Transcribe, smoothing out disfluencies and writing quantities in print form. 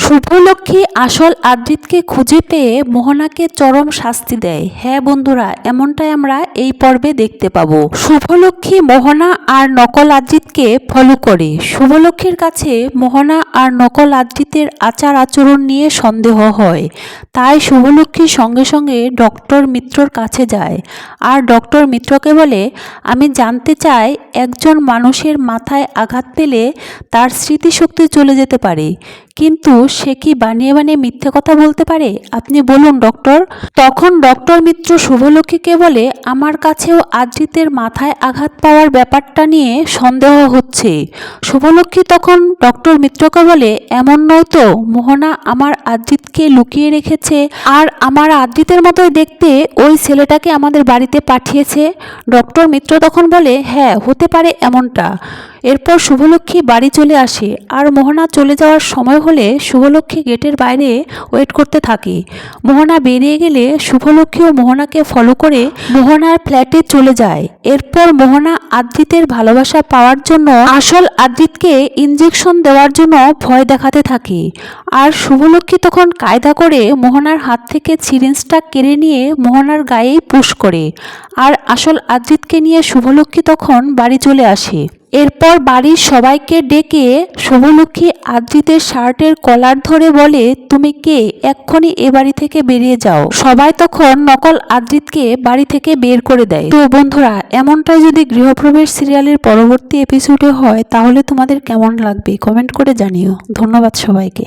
শুভলক্ষ্মী আসল আদ্রিতকে খুঁজে পেয়ে মোহনাকে চরম শাস্তি দেয়। হ্যাঁ বন্ধুরা, এমনটাই আমরা এই পর্বে দেখতে পাবো। শুভলক্ষ্মী মোহনা আর নকল আদ্রিতকে ফলো করে। শুভলক্ষ্মীর কাছে মোহনা আর নকল আদ্রিতের আচার আচরণ নিয়ে সন্দেহ হয়, তাই শুভলক্ষ্মী সঙ্গে সঙ্গে ডক্টর মিত্রর কাছে যায় আর ডক্টর মিত্রকে বলে, আমি জানতে চাই একজন মানুষের মাথায় আঘাত পেলে তার স্মৃতিশক্তি চলে যেতে পারে, কিন্তু সে কি বানিয়ে বানিয়ে মিথ্যে কথা বলতে পারে? আপনি বলুন ডক্টর। তখন ডক্টর মিত্র শুভলক্ষ্মীকে বলে, আমার কাছেও আদ্রিতের মাথায় আঘাত পাওয়ার ব্যাপারটা নিয়ে সন্দেহ হচ্ছে। শুভলক্ষ্মী তখন ডক্টর মিত্রকে বলে, এমন নয় তো, মোহনা আমার আদ্রিতকে লুকিয়ে রেখেছে আর আমার আদ্রিতের মতোই দেখতে ওই ছেলেটাকে আমাদের বাড়িতে পাঠিয়েছে। ডক্টর মিত্র তখন বলে, হ্যাঁ হতে পারে এমনটা। এরপর শুভলক্ষ্মী বাড়ি চলে আসে আর মোহনা চলে যাওয়ার সময় হলে শুভলক্ষ্মী গেটের বাইরে ওয়েট করতে থাকে। মোহনা বেরিয়ে গেলে শুভলক্ষ্মীও মোহনাকে ফলো করে মোহনার ফ্ল্যাটে চলে যায়। এরপর মোহনা আদ্রিতের ভালোবাসা পাওয়ার জন্য আসল আদ্রিতকে ইনজেকশন দেওয়ার জন্য ভয় দেখাতে থাকে আর শুভলক্ষ্মী তখন কায়দা করে মোহনার হাত থেকে সিরিঞ্জটা কেড়ে নিয়ে মোহনার গায়েই পুশ করে আর আসল আদ্রিতকে নিয়ে শুভলক্ষ্মী তখন বাড়ি চলে আসে। এরপর বাড়ির সবাইকে ডেকে শুভলক্ষ্মী আদ্রিতের শার্টের কলার ধরে বলে, তুমি কে, এক্ষুনি এ বাড়ি থেকে বেরিয়ে যাও। সবাই তখন নকল আদ্রিতকে বাড়ি থেকে বের করে দেয়। তো বন্ধুরা, এমনটাই যদি গৃহপ্রবেশ সিরিয়ালের পরবর্তী এপিসোডে হয় তাহলে তোমাদের কেমন লাগবে কমেন্ট করে জানিও। ধন্যবাদ সবাইকে।